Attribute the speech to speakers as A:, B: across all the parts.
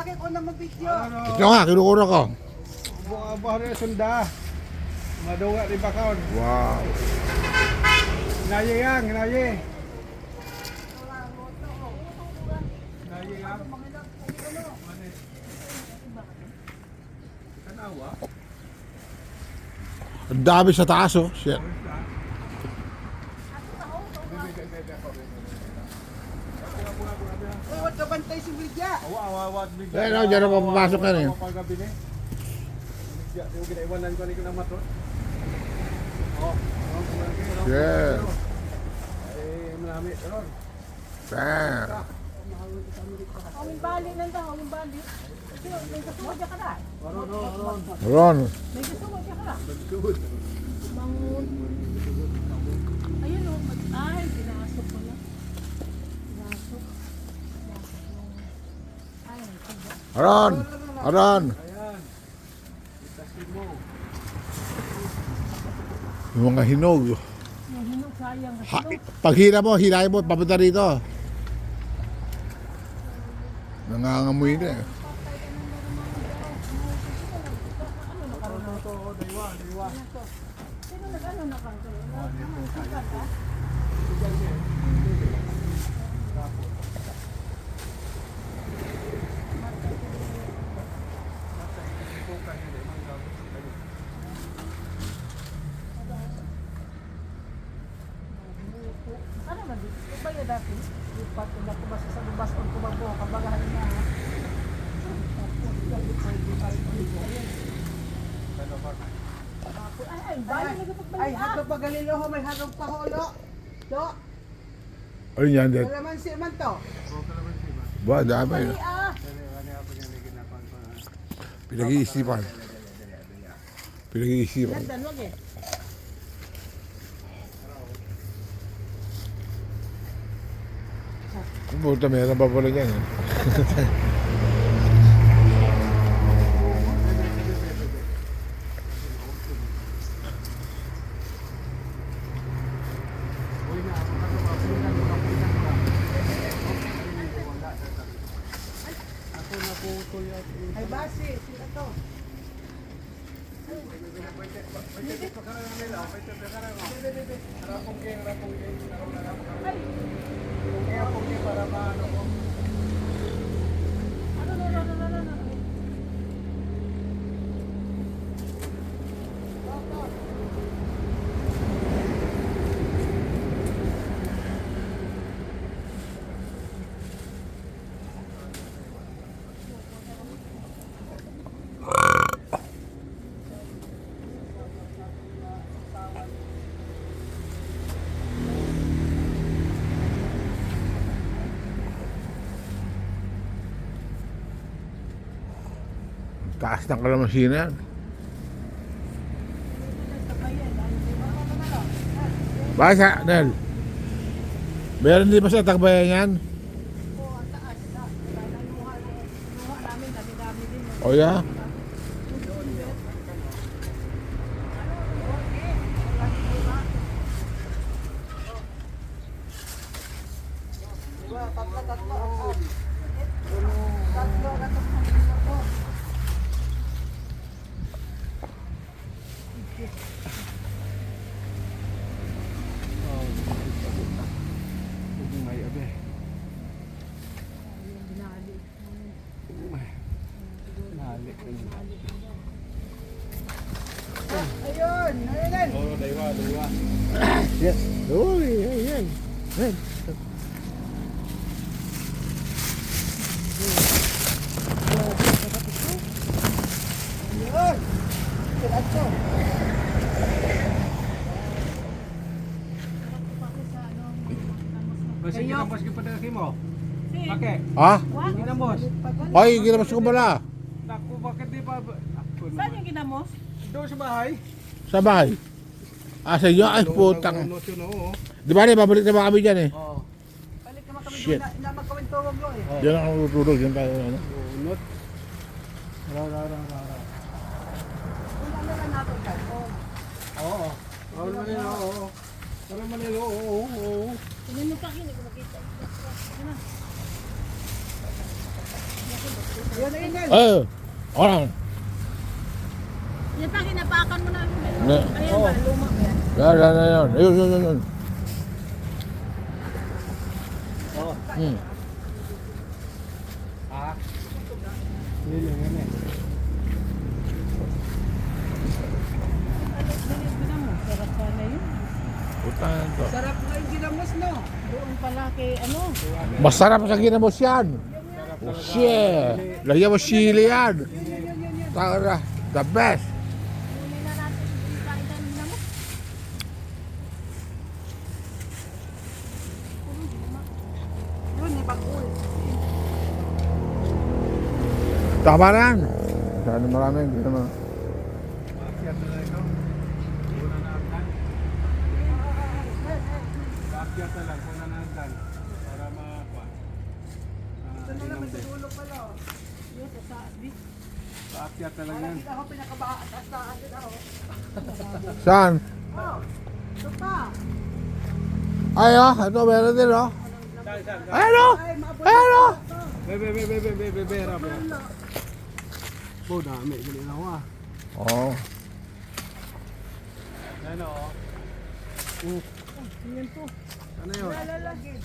A: lagi ko na mabidyo.
B: Ito nga, kinukura ko.
C: Buha rin sunda. Madunga rin ba kaon?
B: Wow.
C: Hinaye yang, hinaye. Hinaye yang. Kanawa.
B: Ang dami sa taas, oh. Shit.
A: Uy, wag ka bantay si Widya.
C: Awa.
B: Eh, no, dyan ako papasok ka rin.
C: Pagabi ni. Yung ginaiwanan ko ni ko na mato. Oh,
B: Yeah.
C: eh, marami. Ron.
B: Bam.
D: Hawing bali nanda, hawing bali. May gusto mo dyan ka na.
B: Ron.
D: May gusto mo dyan ka na.
C: Good.
D: Mangun. Ayun o, ay, pinasok ko na. Pinasok. Ay, tiga.
B: Ron. Ron.
C: Ayan. Itasin mo.
B: Yung mga hinog.
D: Yung hinog, sayang.
B: Ha, pag hila mo, hilahin mo, papunta rito. Nangangamoy na eh.
D: Sino nag-ano na ka? Ano man dito? Iba yun dati. Ipat ko na kumasa sa lubas kung kumabo. Kabagahan niya. Ay, bayo nagpagbalik.
A: Ay, hato pa galilo ho, may harog pa holo. Do,
B: Ano yan, Dad?
A: kalamansi man to.
B: Ba, dami.
D: Bali ah.
B: Pinag-iisipan. Pinag-iisipan.
D: Landan, wag eh.
B: Puta, meron pa pala dyan eh.
A: Ay, basi, sila to.
B: Taas ng kalamansi na yan. Basa, Nel. Meron din ba sa tagbayan yan?
D: Oo, ang taas. Luha namin, dami-dami din.
B: O ya?
A: Diba, tatlo. Tatlo, ko.
C: May abe.
D: Binali.
C: Nalik.
A: Ayun, ayun.
C: Oh, daywa.
B: Yes. Uy, ayan. Ayan.
A: Ayun. Sila to.
C: Basta ginamos ko pa dali mo. Bakit?
B: Ha?
C: Ginamos.
B: Ay, ginamos ko pala.
C: Naku, bakit di pa?
D: Saan yung ginamos?
C: Doon sa bahay.
B: Sa bahay. Ah, sa inyo? Ay, putang. Di ba babalik na ba kami dyan eh?
C: Oo.
A: Balik naman kami
B: Shit.
A: doon na magkawintulog lo eh.
B: Diyan ako tutulog. Diyan tayo. Ano?
C: Unot. Ra.
A: Kung ano lang natin dyan.
C: Oo. Para Manilo, oo. Para Manilo, oo.
D: Tingnan mo pa, hindi ko makita. Ano?
A: Yan na yun.
B: Eh, orang.
D: Yan pa, hinapakan mo na.
B: Ne.
D: Ayan ba, luma yan.
B: Yan. Ayun.
C: Oh.
B: Hmm.
C: Ah. Hindi lang yan eh.
D: Sarap sana yun.
B: Putang ito.
A: Sarap nga yung ginamos, no?
D: Doon pala kay ano.
B: Masarap sa ginamos yan. Oh, shit. Lagyan mo sili yan. Tara, the best.
D: Kunin na natin yung kainan ng lamok.
A: Yun, ibangul.
B: Tama na yan. Sana marami. Hindi naman.
C: Maakyat na lang ito. Una na hagdan. Maakyat na lang, una na hagdan. Para makakuha.
A: Ito na naman sa dulo pala. oh.
D: Yes, sa sabi.
C: Maakyat na lang yan.
A: Hindi ako pinakabaatastaan din ako.
B: Saan?
A: Oh, ito pa.
B: Ay, ito meron din, oh.
C: Saan, saan?
B: Ayan, oh.
A: Ay, maabot
B: Ayan, oh.
C: Bebe, harap yan. Oh, dami. Gali na ako ah.
B: Oh.
C: Ano oh.
D: Yan to.
C: Ano yun?
A: lalagid.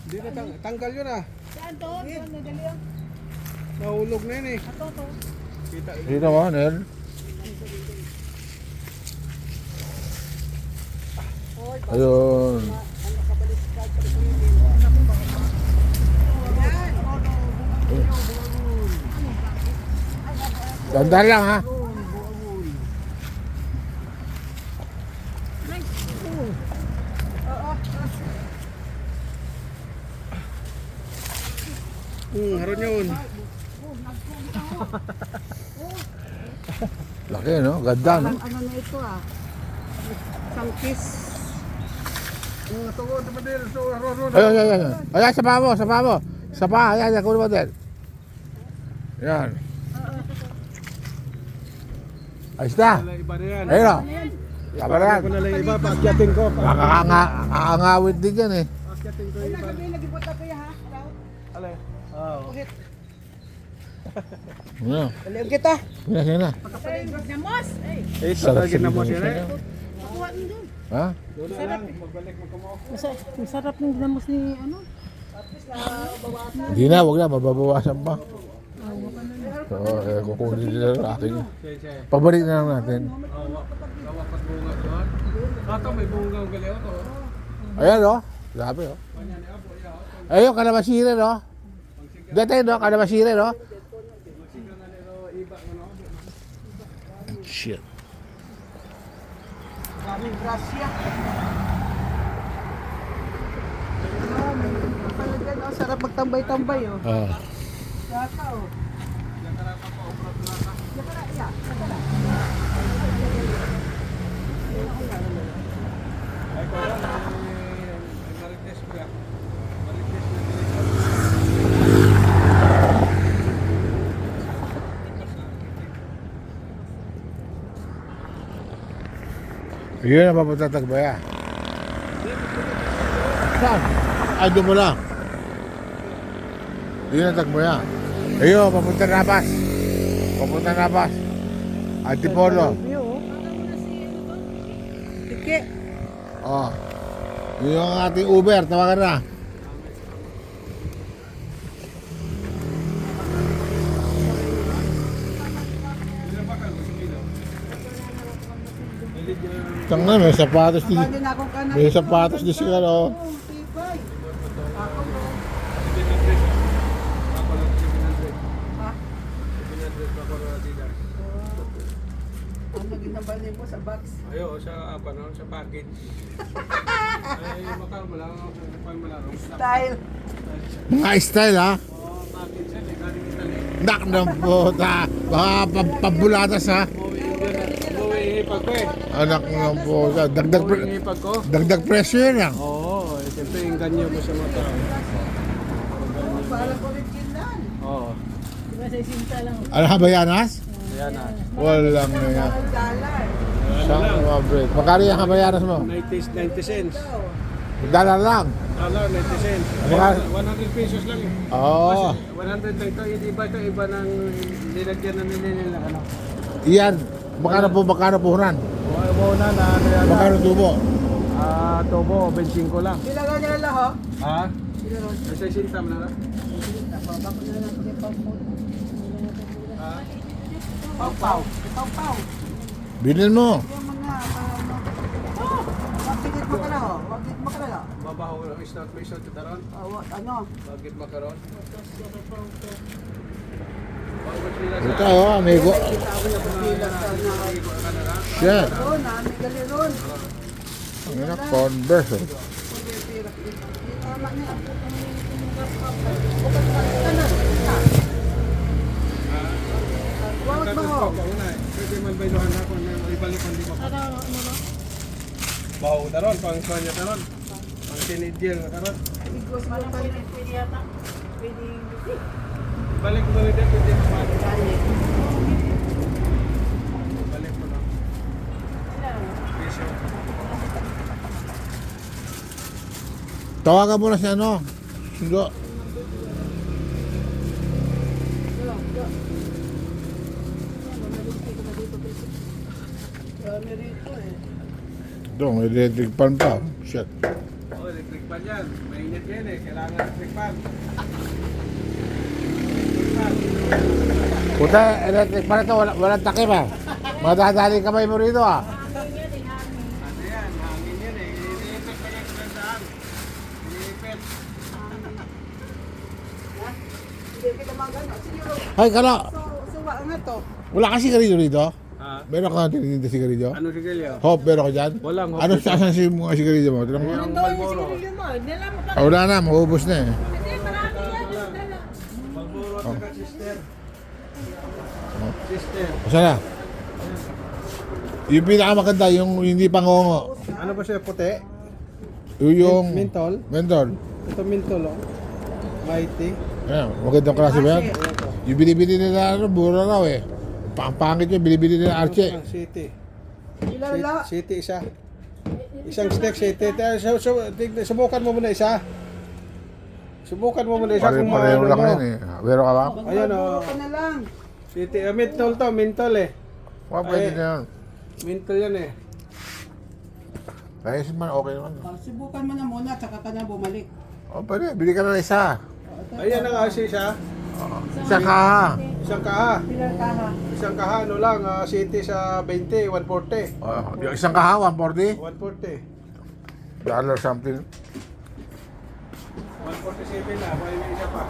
C: Hindi na tanggal yun ah.
D: Saan to? Saan nadali ang?
C: Nahulog na yun eh.
D: Ato to.
C: Kita.
B: Dito mo, Nel. Ayun. Ganda lang, ha?
C: Haron yun.
B: Laki, no? Ganda, no?
A: Ano na ito ah? Sangkis.
C: Tungod naman din. So, haron.
B: Ayun. Ayan, sapa mo. Sapa, ayan, kunin mo din. Yan. Ayos na.
C: Iba na yan.
B: Ayun, oh. Tama na yan.
C: Ako na lang iba. Paakyatin ko.
B: Nakakangawit din yan, eh.
C: Paakyatin ko
A: Ay,
C: iba.
A: nagabi, nagibot na kayo ha?
C: Alay. Oo.
A: Uhit.
B: Yan.
A: Baliw kita.
B: Sige na.
D: Gamos! Ay,
C: Eh,
B: Sarap
C: lagi na mo
B: sa
C: siya
B: ginamos,
C: eh.
B: ano?
D: kukuha mo doon.
B: Ha?
C: Doon na lang. Magbalik magkamo.
D: Masarap ng gamos ni ano.
B: Hindi na, wag na. Mababawasan pa. So, kukunin nila ng akin.
C: Sige.
B: Pabalik na lang natin.
C: Kawapat bunga doon. Ato may bunga ang galiw to.
B: Ayan, oh. Grabe, oh. Ayun, kalabasire, no? Dito, no? Kalabasire, no? Shit.
A: Daming grasya. Talaga, oh, sarap magtambay-tambay oh.
B: Ah.
A: Yata oh. Yakara, iya. Yakara.
C: Ay ko yan. Marites ko yan. Marites na
B: Yun na papunta Tagbaya. Saan? Ay, doon mo lang. Yun na Tagbaya. Ayun, papunta Napas. Papunta Napas. Antipolo.
A: Tiki.
B: Oh. Yun yung ating Uber. Tawagan na. Tanga, may sapatos din.
A: Bagay na akong kanan.
B: May sapatos din sila, no?
A: Tibay. Ang naginambal mo sa box.
C: Ayo, sa apa no, sa package. Ay, makal mo lang, pang malaro.
A: Style.
B: Mga style, ha?
C: Oh, package yan, galing Italy.
B: Nak ng puta. Baka pabulatas, ha?
C: Buwi hipag ko eh.
B: Anak ng puta.
C: Buwi hipag ko.
B: Dagdag presyo yun, ha?
C: Oo, siyempre yung ganyo mo sa mga tao.
A: Parang original.
C: Oo.
D: Diba sa isinta lang.
B: Ano, Habayanas?
C: Ayan na.
B: Walang na yan.
A: Parang dollar.
B: Saan mga break? Magkano yung Habayanas mo?
C: 90 cents.
A: Oh.
B: $1 lang.
C: Ano, 90 cents.
B: Ano?
C: 100 pesos lang eh.
B: Oo.
C: 100 lang ito. Ito iba ng nilagyan na nila ano.
B: Iyan. Magkano puhunan?
C: Muna na ano yan.
B: Magkano tubo?
C: Tubo, 25 lang.
A: Bilagan niya lang ho.
C: Ha?
A: Bilagan.
C: May 60 mo na lang.
A: Bakit na lang kami pang-put?
C: Ha?
A: Pau-pau. Pau-pau.
B: Bilhin mo.
A: Yung mga, wakit mo ka na ho. Wakit mo ka na lang.
C: Babaho ng isot, may isot ito ron.
A: Ano?
C: Bakit makaron?
B: Ito oh, amigo.
A: Bilang ka na.
B: Shit.
A: Ron, nami gali ron.
B: Ang ina, Converse. oh.
A: Tama niya. Wawat ba ho?
C: Pwede man bayluhan na kung ibalik ang lima pa. Baho taron, pang Spanya taron. Pang sinidjel na taron.
A: Igos mo pa rin.
C: Balik mo rin din, pwede mapagod. Balik mo lang. Piso.
B: Tawagan mo na si ano. Sundo.
A: Dami rito eh.
B: Ito, may electric pan pa. Shit.
C: Oh, electric pan yan. Mainit yan eh. Kailangan electric pan.
B: Puta, electric pan ito. Walang takip ah. Madadali kamay mo rito ah.
C: Ano yan? Hangin yan eh. Iniipit pa yan sa saan. Iniipit.
A: Hindi kita magano. Siguro,
B: Ay, kala.
A: suwa nga to.
B: Wala ka sigarilyo rito?
C: Ha?
B: Meron ka tinitinda sigarilyo?
C: Ano sigarilyo?
B: Hop, meron ka dyan?
C: Walang hop.
B: Ano saan si mga sigarilyo mo? Tinang mo.
C: Yung Malboro.
B: Wala na, maubos na eh.
C: Malboro at saka sister. Sister.
B: Saan na? Yung pinakamaganda, yung hindi pangongo.
C: Ano ba siya? Puti?
B: Yung
C: Mentol?
B: Mentol.
C: Ito mentol oh. Mighty.
B: Ayan, magandang klase ba yan? Yung binibili nila, ano, mura raw eh. Pangpangit yung binibili nila Archie.
C: City.
A: Ilala.
C: City isa. Isang stick city. Subukan mo muna isa. Subukan mo muna isa kung
B: Pareho
C: maano
B: lang
C: mo.
B: yan eh. Meron ka ba?
C: Ayan
A: Puro
C: oh.
A: ka na lang.
C: City. Mentol to. Mentol eh.
B: Pwede na yan.
C: Mentol yan eh.
B: Kaya man, okay naman.
A: Subukan mo na muna, tsaka ka na bumalik.
B: O, pwede. Bili ka na isa.
C: Ayan ang asi siya.
B: Isa ka.
C: Isang kaha.
A: Pilar ka ha.
C: Isang kaha ano lang. City sa 20. 140.
B: Yung isang kaha, 140.
C: 140.
B: Dollar something.
C: 147 na. May isa pa.